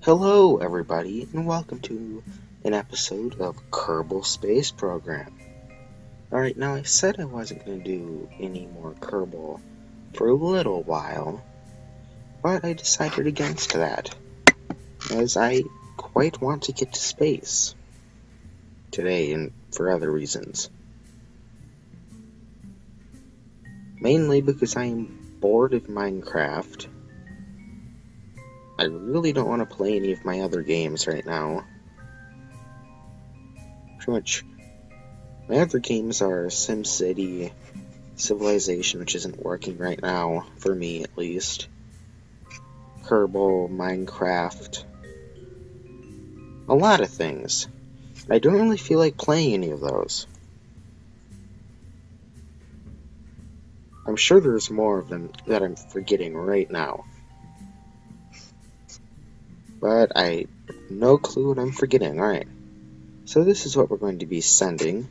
Hello, everybody, and welcome to an episode of Kerbal Space Program. Alright, now I said I wasn't going to do any more Kerbal for a little while, but I decided against that, as I quite want to get to space today and for other reasons. Mainly because I am bored of Minecraft. I really don't want to play any of my other games right now. Pretty much, my other games are SimCity, Civilization, which isn't working right now, for me at least, Kerbal, Minecraft, a lot of things. I don't really feel like playing any of those. I'm sure there's more of them that I'm forgetting right now. But I have no clue what I'm forgetting. Alright, so this is what we're going to be sending.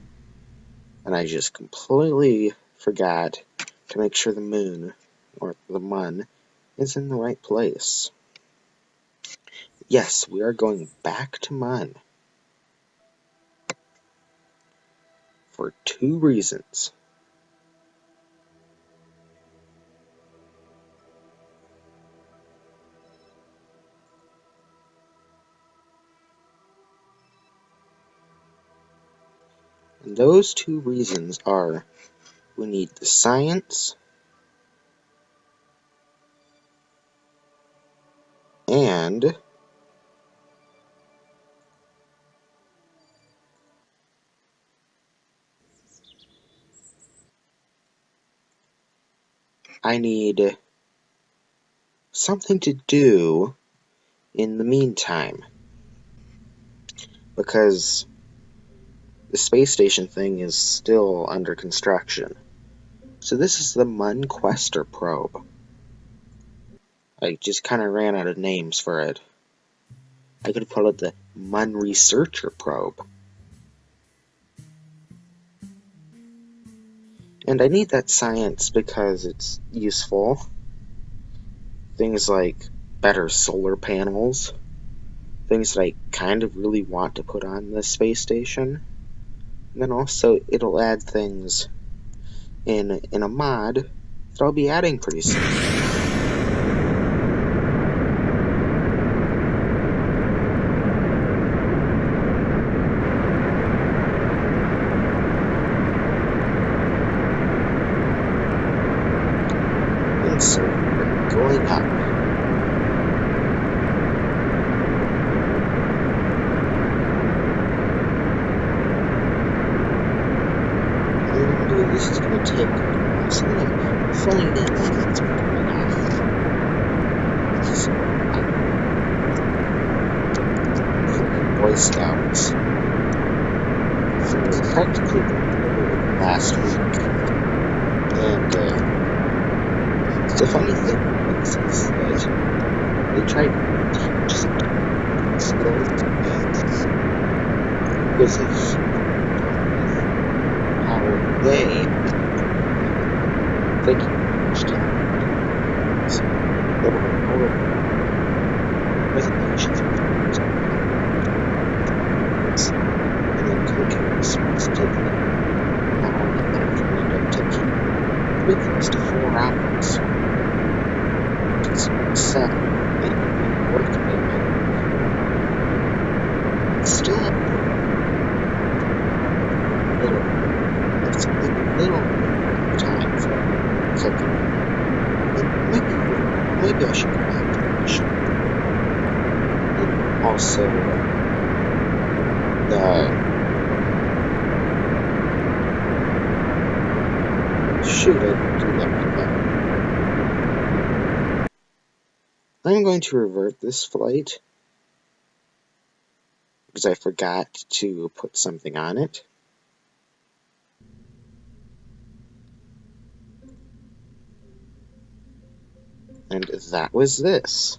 And I just completely forgot to make sure the moon, or the mun, is in the right place. Yes, we are going back to Mun. For two reasons. And those two reasons are, we need the science, and I need something to do in the meantime. Because the space station thing is still under construction. So this is the Mun Quester probe. I just kind of ran out of names for it. I could call it the Mun Researcher probe. And I need that science because it's useful. Things like better solar panels. Things that I kind of really want to put on the space station. And then also, it'll add things in a mod that I'll be adding pretty soon. And so, we're going up. This is going to take some filling in on what's going on. So, Boy Scouts for practically last week. And the funny thing is that they tried to teach some skills because of how they think so there were presentations and then cooking was taking not only that, it ended up taking 3 close to 4 hours. It's sad. It worked commitment. It's still a little time for cooking. Maybe I should go back to the show. And also, shoot, I didn't do that like that. I'm going to revert this flight because I forgot to put something on it. And that was this.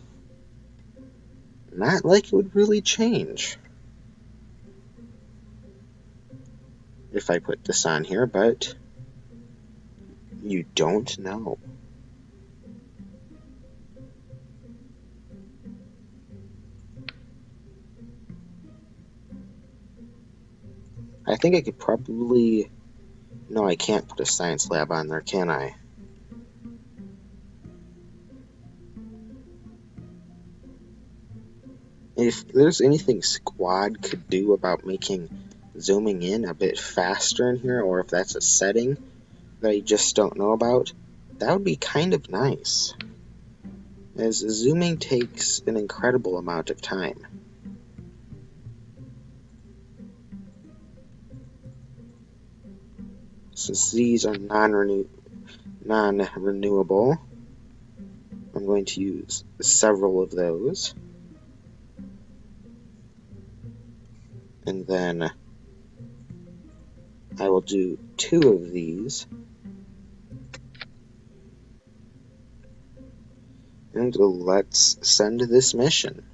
Not like it would really change if I put this on here, but you don't know. I think I could probably... No, I can't put a science lab on there, can I? If there's anything Squad could do about making zooming in a bit faster in here, or if that's a setting that I just don't know about, that would be kind of nice, as zooming takes an incredible amount of time. Since these are non-renewable, I'm going to use several of those. And then I will do 2 of these. And let's send this mission.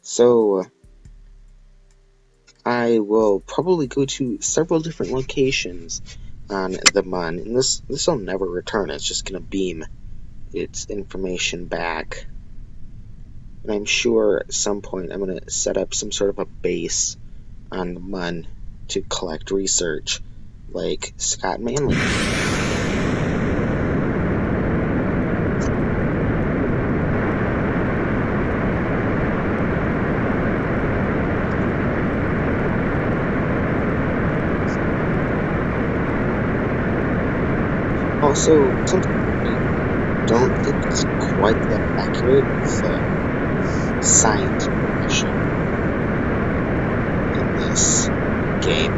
So I will probably go to several different locations on the Mun, and this will never return. It's just going to beam its information back. And I'm sure at some point I'm going to set up some sort of a base on the Mun to collect research, like Scott Manley. Also, something I don't think is quite that accurate is science information in this game.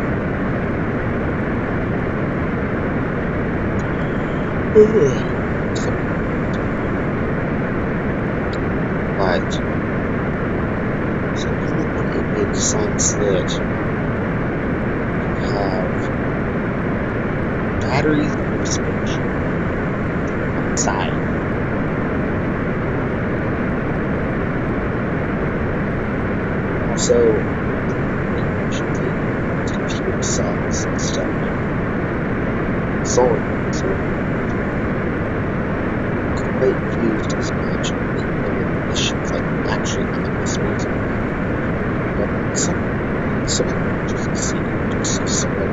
But somehow it makes sense that you have batteries for speech outside. Also, computer cells and stuff. Solar panels are quite used as much in missions, like actually on the missions. But some just see solar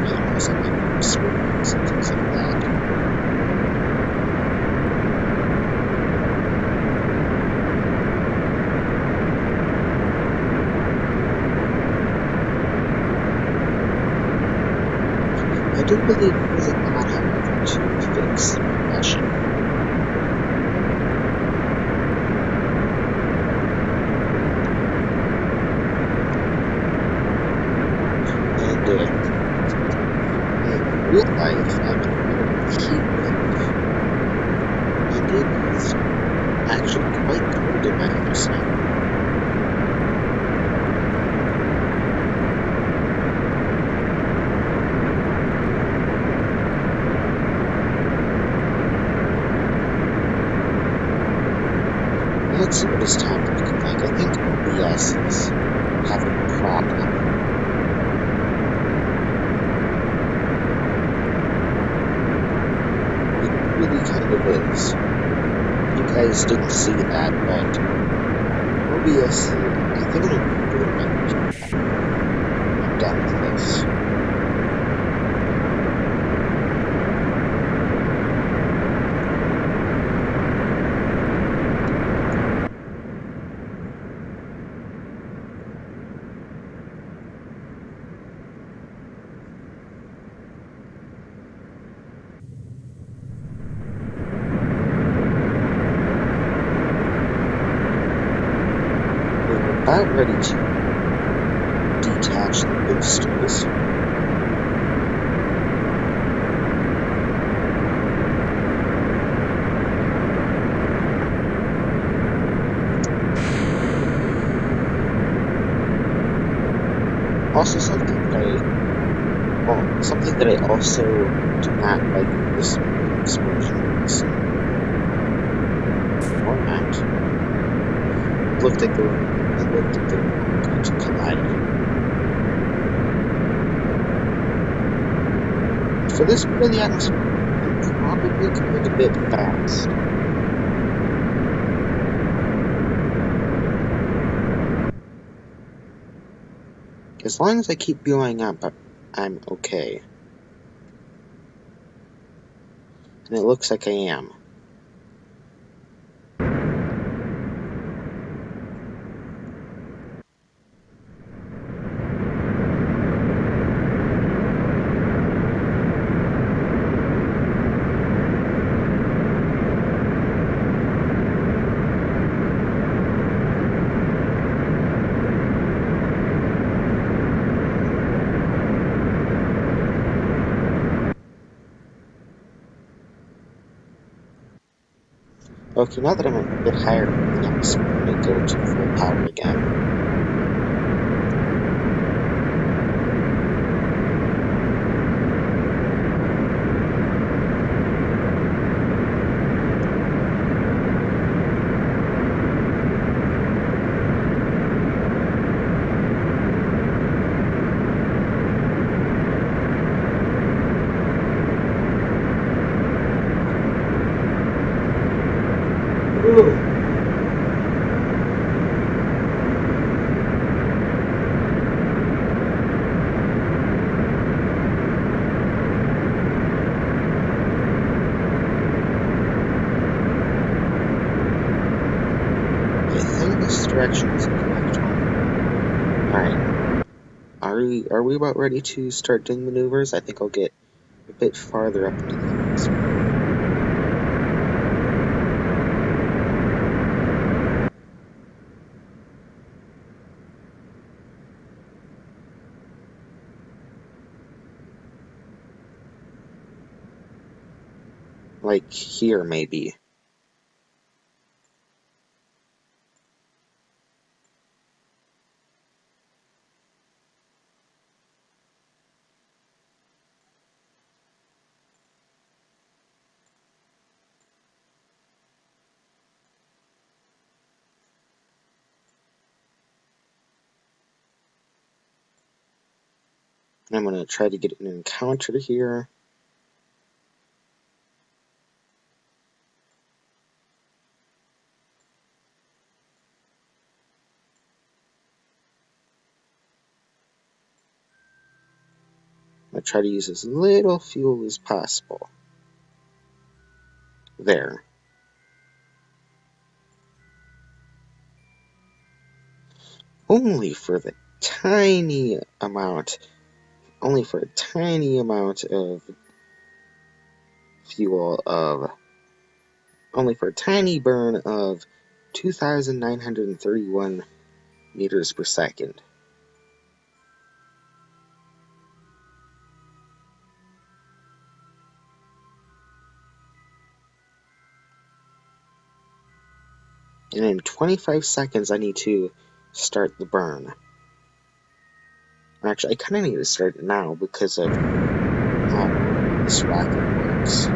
panels and like springs and things like that. I do believe it was a lot however to fix the progression. And in real life, I'm a heat wave, and it is actually quite cold in my house now. Let's see what his time is looking like. I think OBS is having a problem. It really kind of is. You guys didn't see that, but OBS, I think it'll do it right. I'm done with this. About ready to detach the boosters. Also something that I also do not like this explosions. Or not. It looked like they were going to collide. for this part of the atmosphere, I'm probably going a bit fast. As long as I keep going up, I'm okay. And it looks like I am. Okay, now that I'm a bit higher in the atmosphere, I'm going to go to full power again. This direction is the correct one. Alright. Are we about ready to start doing maneuvers? I think I'll get a bit farther up into the atmosphere. Like here, maybe. And I'm going to try to get an encounter here. I'm going to try to use as little fuel as possible. There. Only for a tiny amount of fuel only for a tiny burn of 2,931 meters per second. And in 25 seconds, I need to start the burn. Actually, I kind of need to start it now because of how this rocket works.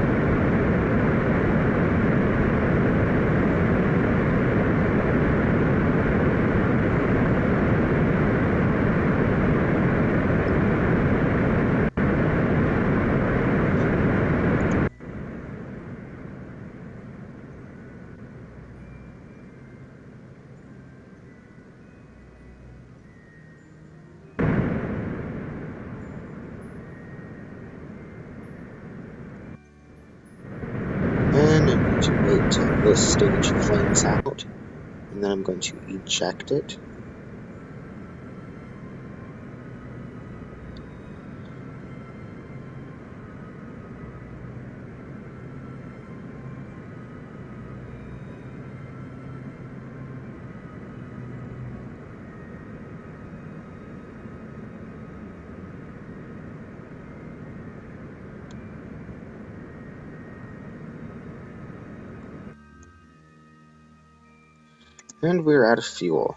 And I'm going to wait till this stage flames out, and then I'm going to eject it. And we're out of fuel.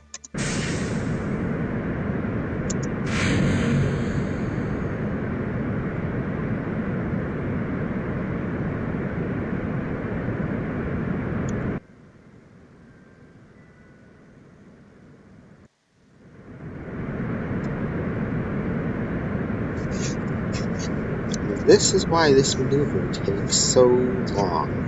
This is why this maneuver takes so long.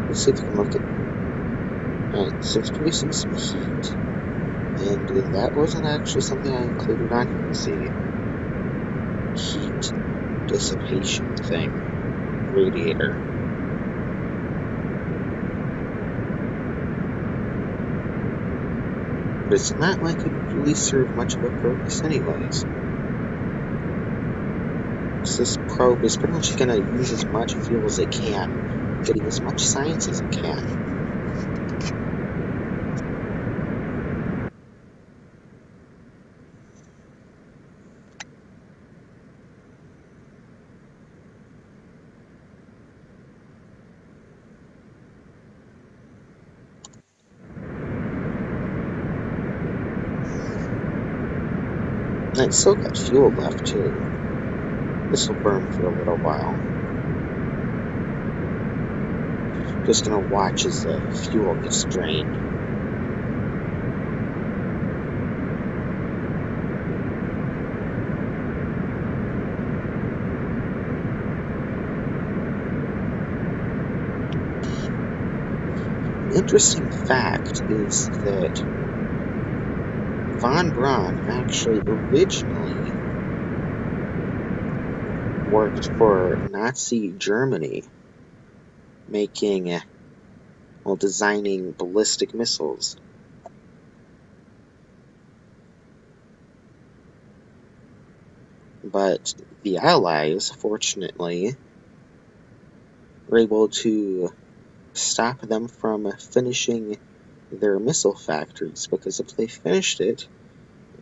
Let's see if we can look at... Alright, so it's producing some heat. And that wasn't actually something I included on here. It's the heat dissipation thing. Radiator. But it's not like it really served much of a purpose anyways. So this probe is pretty much going to use as much fuel as it can, getting as much science as it can. And it's still got fuel left too. This will burn for a little while. Just gonna watch as the fuel gets drained. An interesting fact is that von Braun actually originally worked for Nazi Germany, designing ballistic missiles. But the Allies, fortunately, were able to stop them from finishing their missile factories, because if they finished it,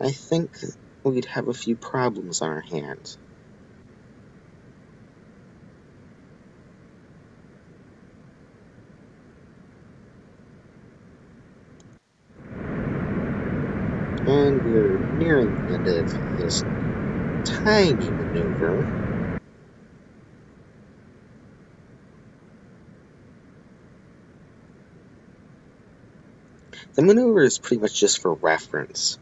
I think we'd have a few problems on our hands. And we're nearing the end of this tiny maneuver. The maneuver is pretty much just for reference,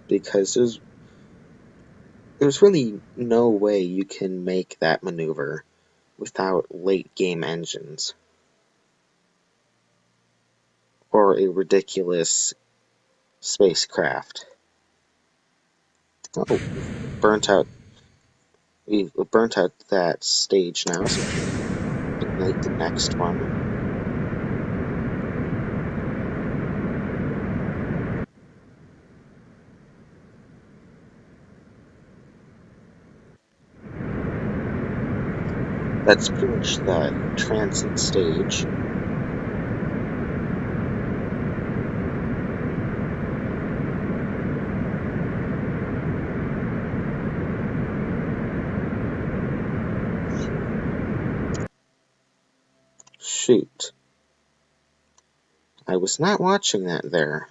because there's really no way you can make that maneuver without late game engines or a ridiculous spacecraft. Oh, we've burnt out that stage now, so ignite the next one. That's pretty much the transit stage. Shoot. I was not watching that there.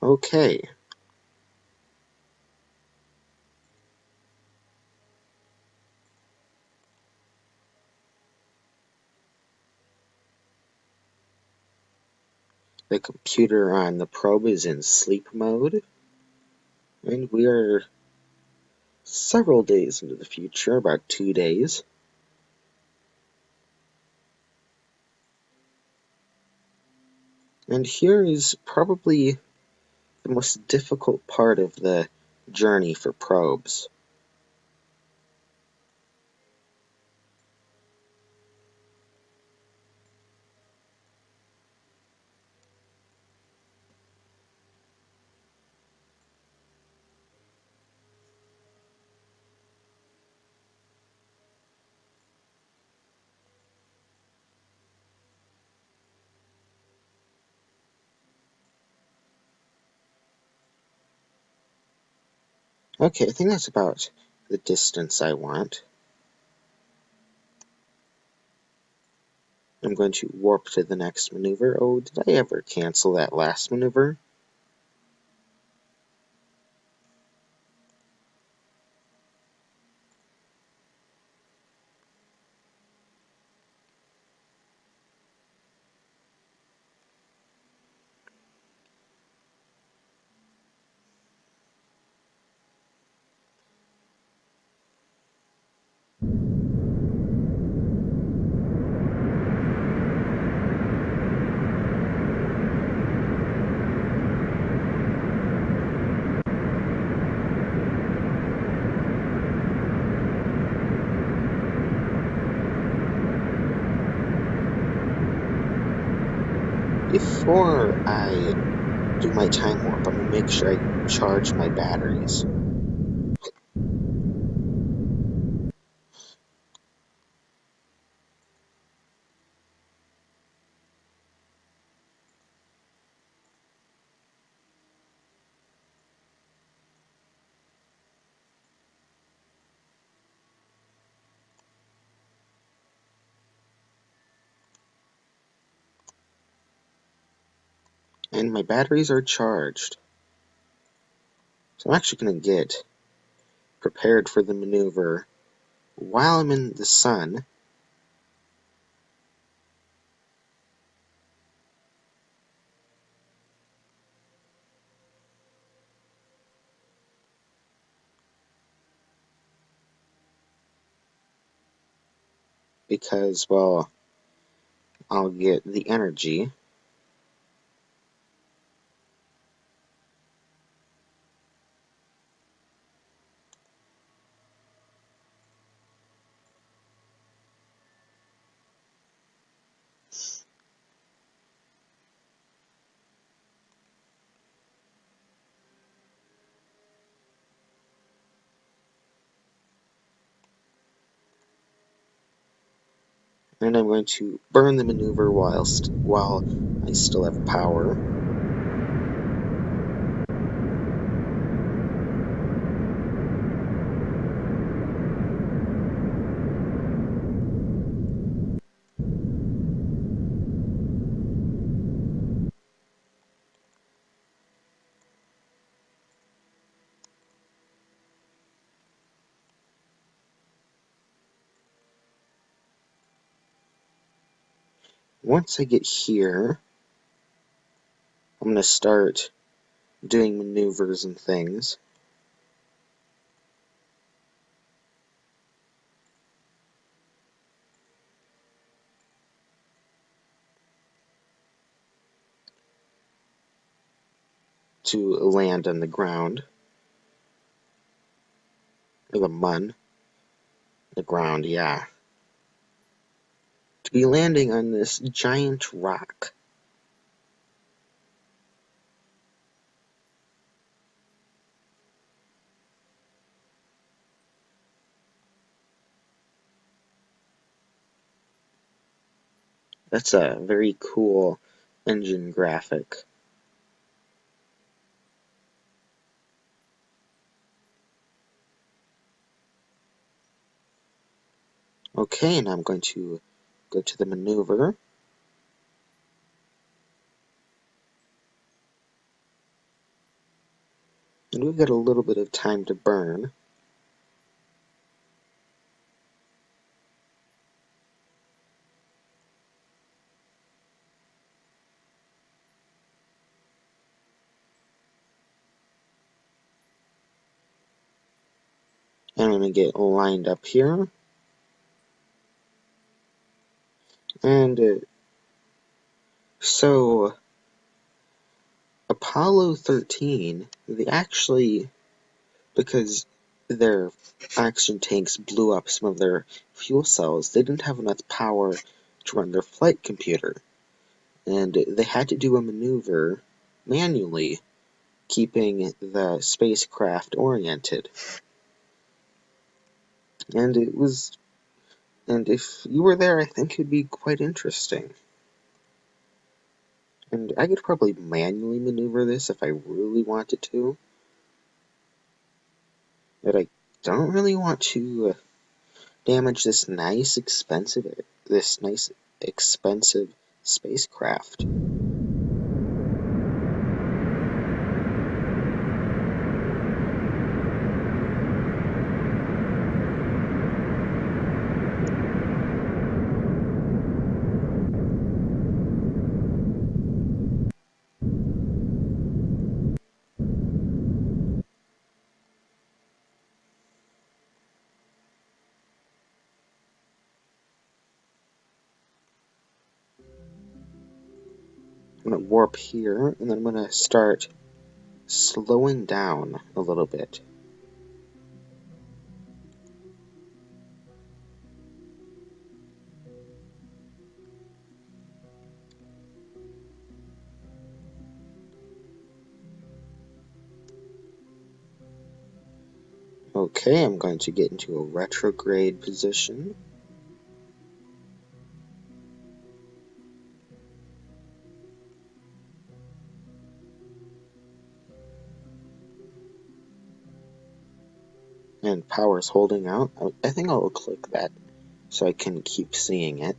Okay. The computer on the probe is in sleep mode, and we are several days into the future, about 2 days. And here is probably the most difficult part of the journey for probes. Okay, I think that's about the distance I want. I'm going to warp to the next maneuver. Oh, did I ever cancel that last maneuver? Before I do my time warp, I'm going to make sure I charge my batteries. And my batteries are charged. So I'm actually going to get prepared for the maneuver while I'm in the sun. Because, well, I'll get the energy. And I'm going to burn the maneuver while I still have power. Once I get here, I'm going to start doing maneuvers and things. To land on the ground. Or the mun. The ground, yeah. To be landing on this giant rock. That's a very cool engine graphic. Okay, now I'm going to go to the maneuver. And we've got a little bit of time to burn. And I'm going to get lined up here. And so Apollo 13, they actually, because their oxygen tanks blew up some of their fuel cells, they didn't have enough power to run their flight computer. And they had to do a maneuver manually, keeping the spacecraft oriented. And if you were there, I think it'd be quite interesting. And I could probably manually maneuver this if I really wanted to. But I don't really want to damage this nice, expensive spacecraft. I'm going to warp here, and then I'm going to start slowing down a little bit. Okay, I'm going to get into a retrograde position. And power's holding out. I think I'll click that so I can keep seeing it.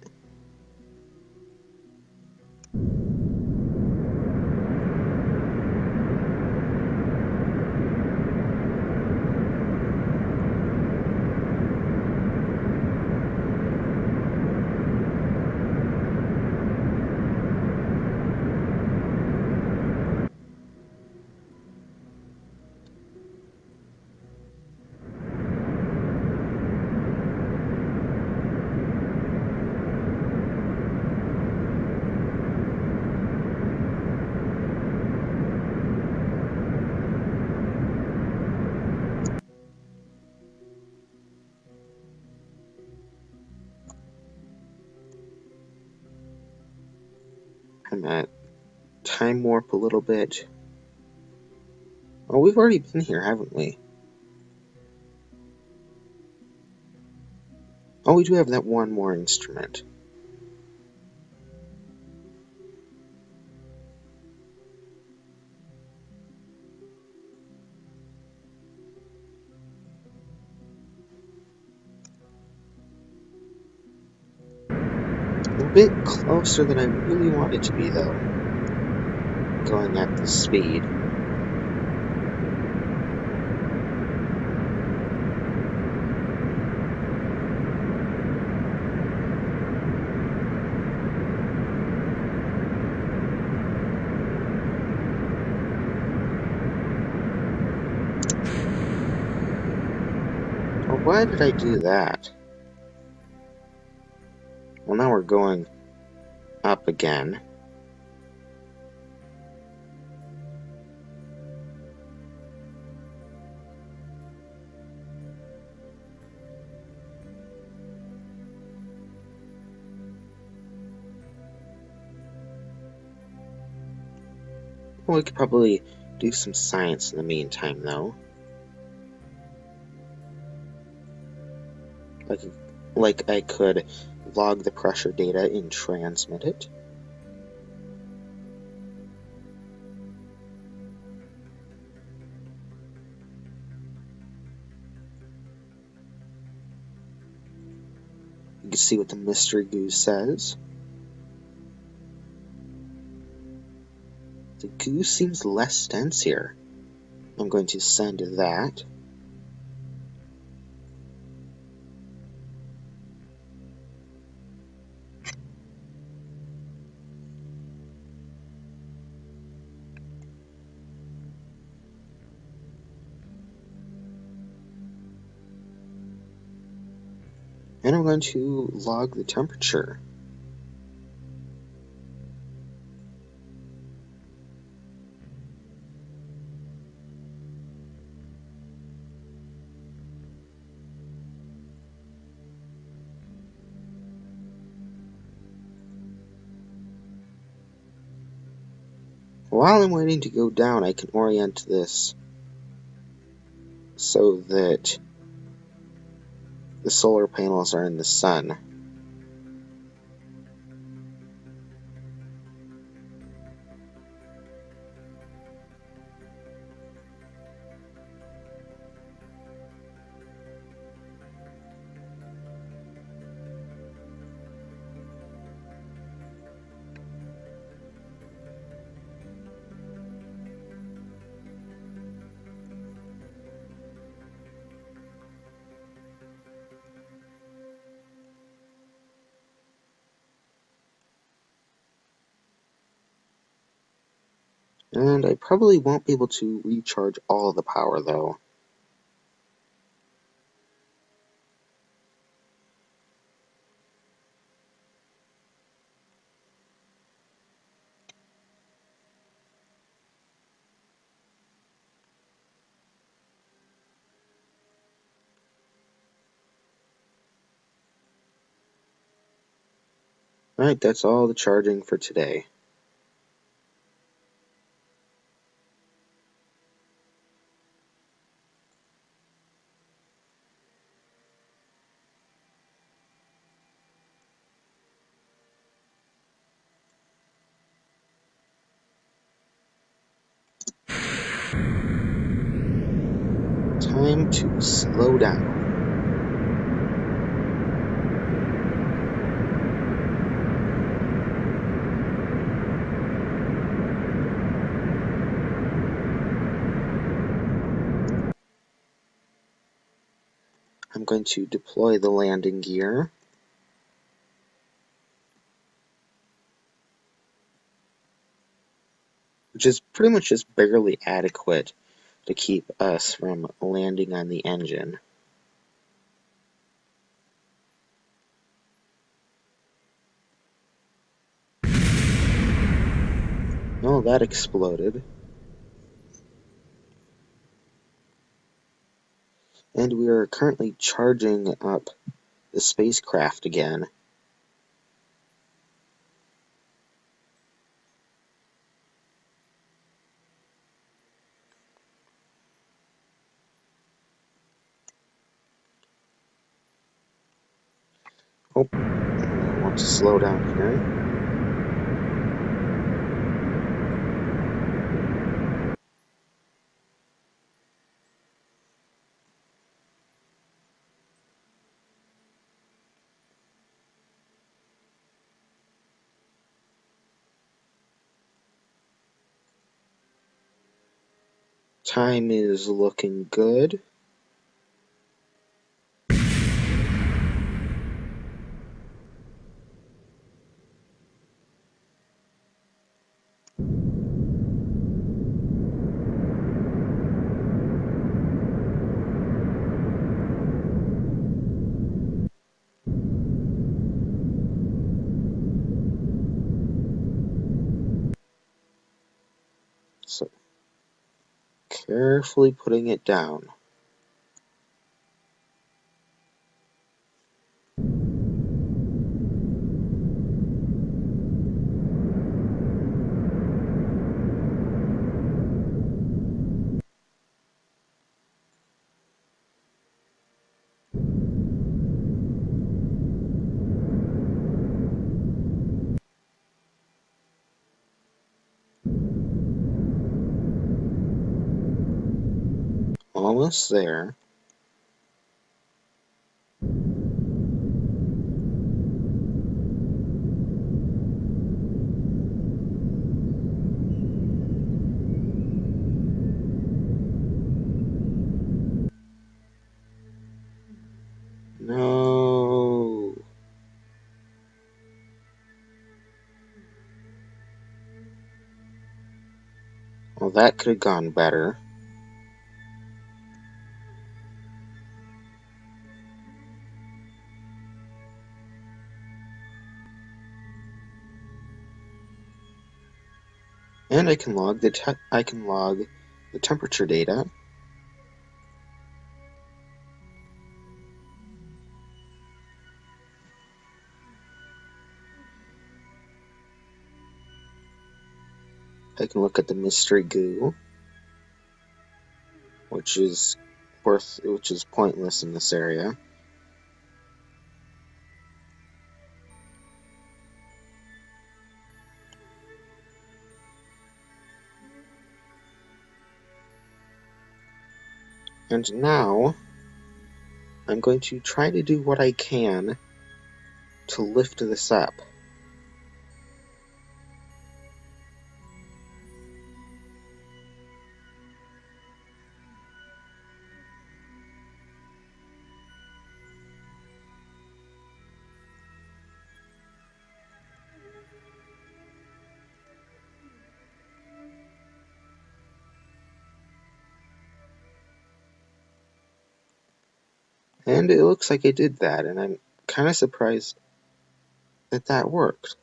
I'm going to time warp a little bit. Oh, we've already been here, haven't we? Oh, we do have that one more instrument. A bit closer than I really want it to be, though. Going at this speed. Well, why did I do that? Well, now we're going up again. Well, we could probably do some science in the meantime, though. Like I could log the pressure data and transmit it. You can see what the mystery goose says. The goose seems less dense here. I'm going to send that. And I'm going to log the temperature. While I'm waiting to go down, I can orient this so that the solar panels are in the sun. And I probably won't be able to recharge all the power, though. Alright, that's all the charging for today. Time to slow down. I'm going to deploy the landing gear. Which is pretty much just barely adequate to keep us from landing on the engine. Oh, that exploded. And we are currently charging up the spacecraft again. Oh, I want to slow down here. Time is looking good. So, carefully putting it down. Almost there. No. Well, that could have gone better. And I can log the temperature data. I can look at the mystery goo, which is pointless in this area. And now I'm going to try to do what I can to lift this up. And it looks like it did that, and I'm kind of surprised that that worked.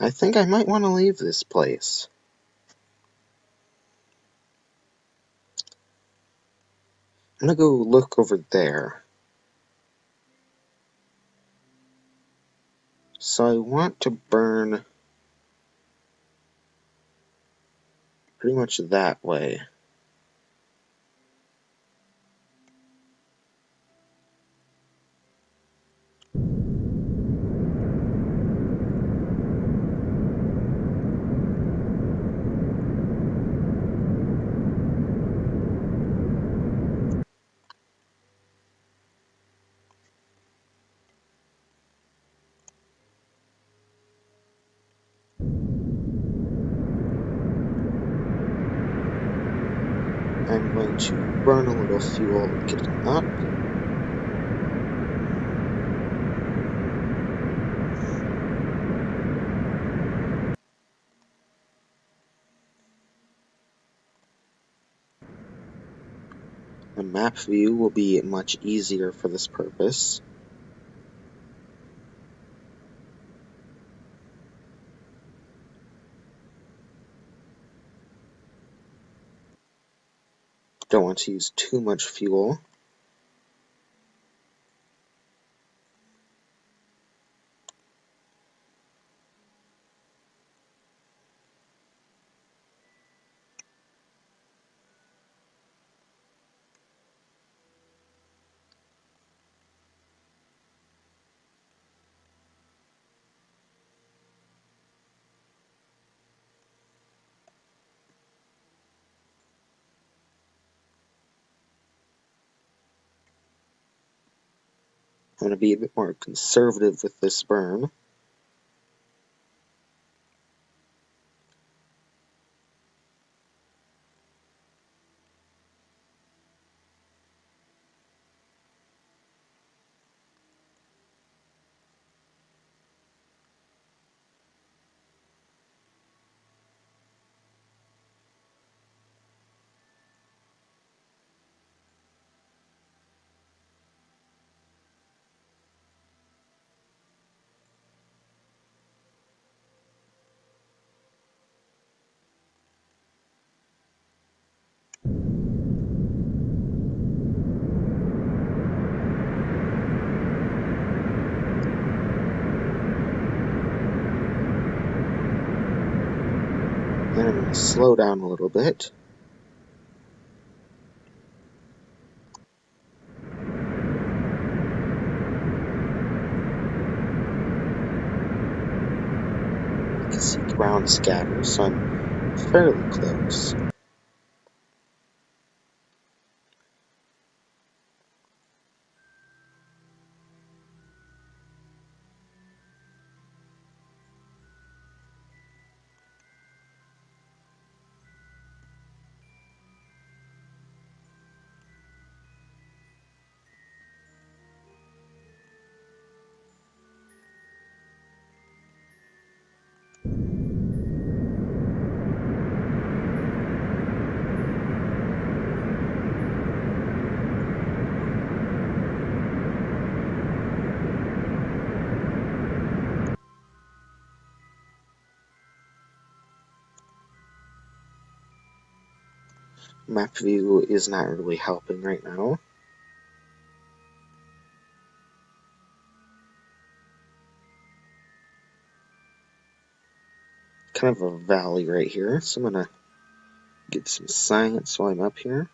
I think I might want to leave this place. I'm gonna go look over there. So I want to burn pretty much that way. I'm going to burn a little fuel getting up. The map view will be much easier for this purpose. Don't want to use too much fuel. I'm going to be a bit more conservative with this burn. Then I'm going to slow down a little bit. I can see ground scatter, so I'm fairly close. Map view is not really helping right now. Kind of a valley right here, so I'm going to get some science while I'm up here.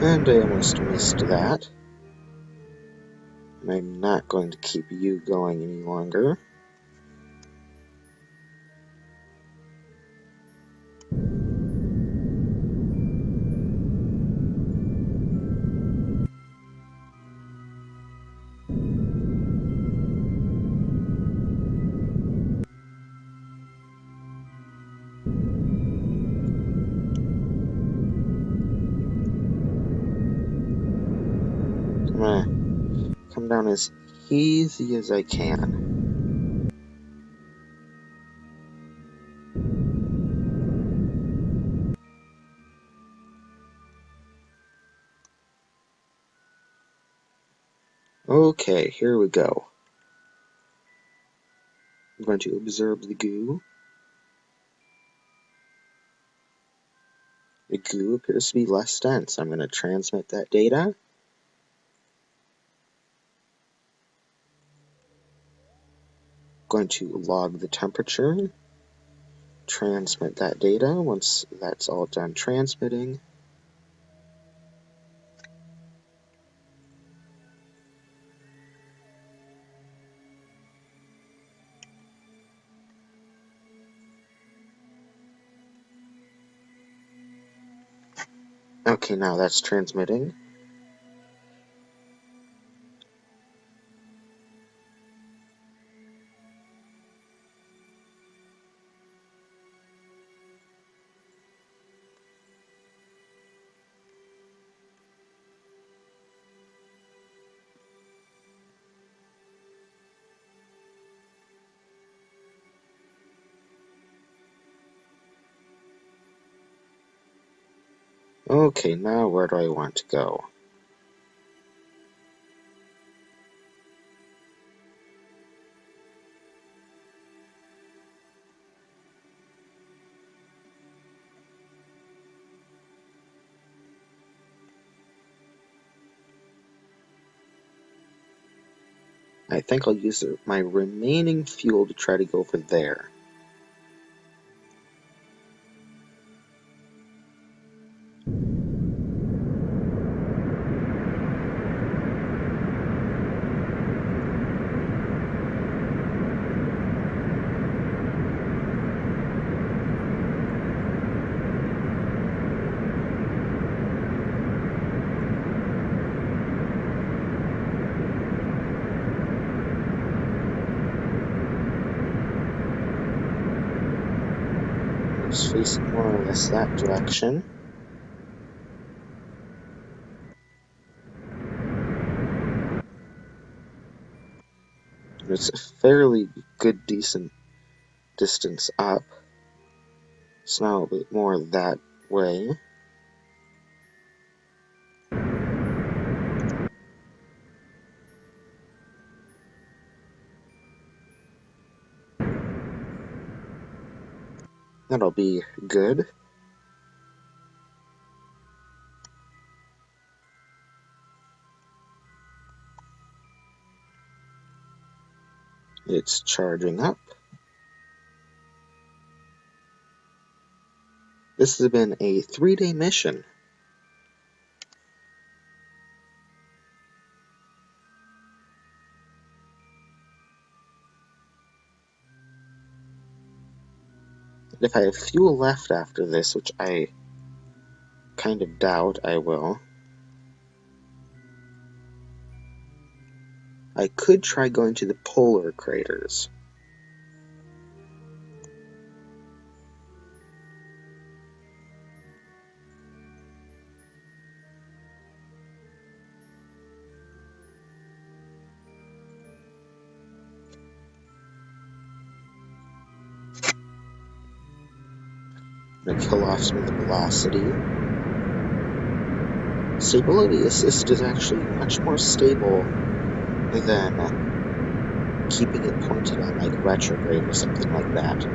And I almost missed that. I'm I'm not going to keep you going any longer. I'm gonna come down as easy as I can. Okay, here we go. I'm going to observe the goo. The goo appears to be less dense. I'm going to transmit that data. Going to log the temperature. Transmit that data. Once that's all done transmitting, okay, now that's transmitting. Okay, now where do I want to go? I think I'll use my remaining fuel to try to go over there. It's facing more or less that direction. It's a fairly good, decent distance up. It's now a bit more that way. That'll be good. It's charging up. This has been a 3-day mission. If I have fuel left after this, which I kind of doubt I will, I could try going to the polar craters. I'm going to kill off some of the velocity. Stability assist is actually much more stable than keeping it pointed on like retrograde or something like that.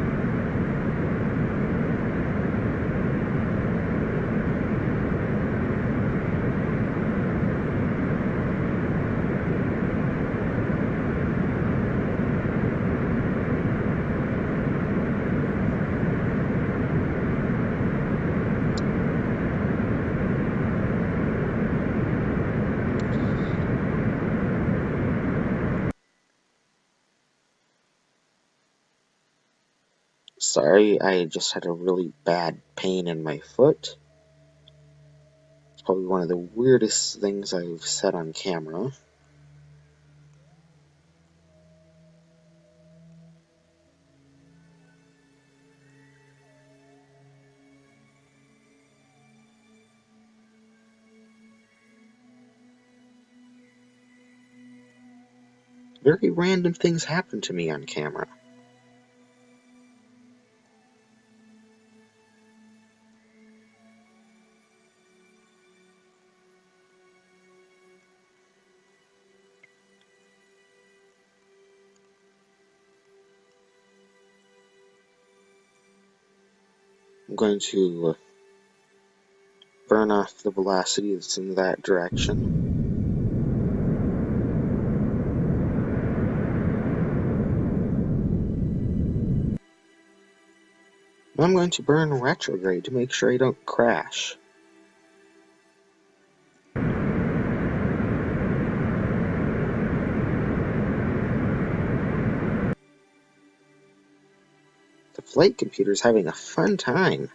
Sorry, I just had a really bad pain in my foot. It's probably one of the weirdest things I've said on camera. Very random things happen to me on camera. I'm going to burn off the velocity that's in that direction. I'm going to burn retrograde to make sure I don't crash. The flight computer's having a fun time.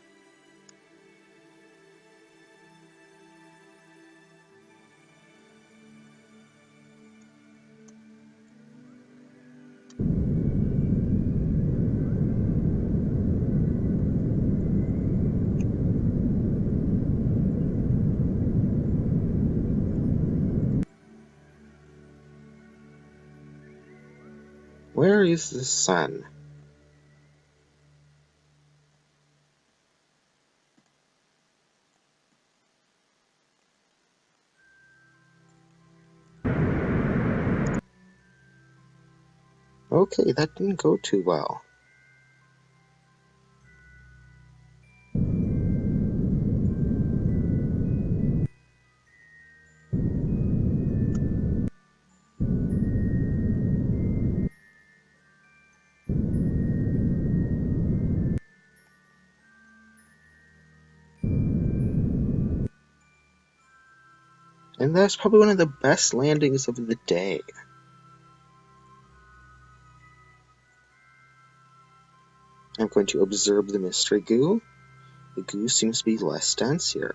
Where is the sun? Okay, that didn't go too well. And that's probably one of the best landings of the day. I'm going to observe the mystery goo. The goo seems to be less dense here.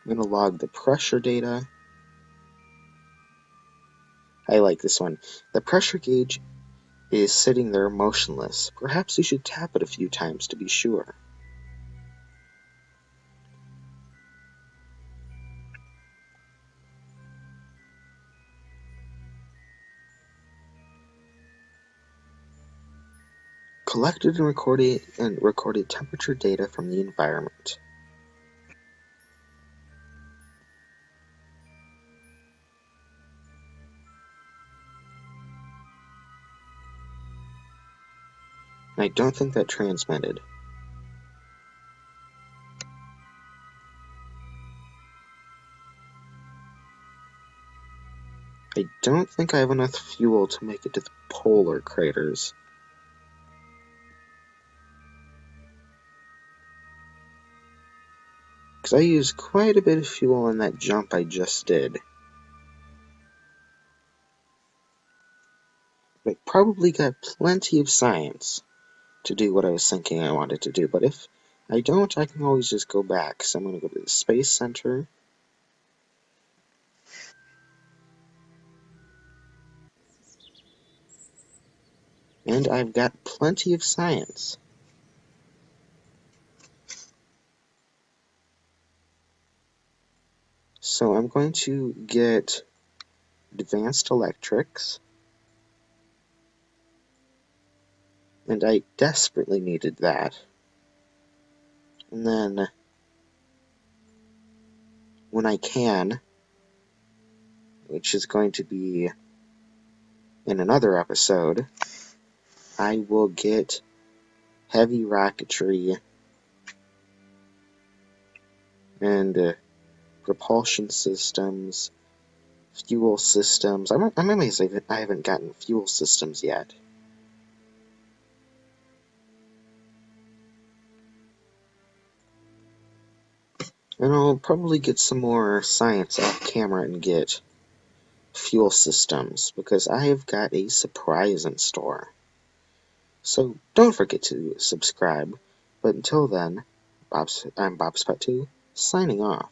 I'm going to log the pressure data. I like this one. The pressure gauge is sitting there motionless. Perhaps you should tap it a few times to be sure. Collected and recorded temperature data from the environment. I don't think that transmitted. I don't think I have enough fuel to make it to the polar craters. Because I used quite a bit of fuel on that jump I just did. I probably got plenty of science to do what I was thinking I wanted to do, but if I don't, I can always just go back. So I'm going to go to the Space Center. And I've got plenty of science. So I'm going to get advanced electrics. And I desperately needed that. And then, when I can, which is going to be in another episode, I will get heavy rocketry and propulsion systems, fuel systems. I'm amazed I haven't gotten fuel systems yet. And I'll probably get some more science off camera and get fuel systems, because I have got a surprise in store. So don't forget to subscribe. But until then, I'm Bob's Pet 2, signing off.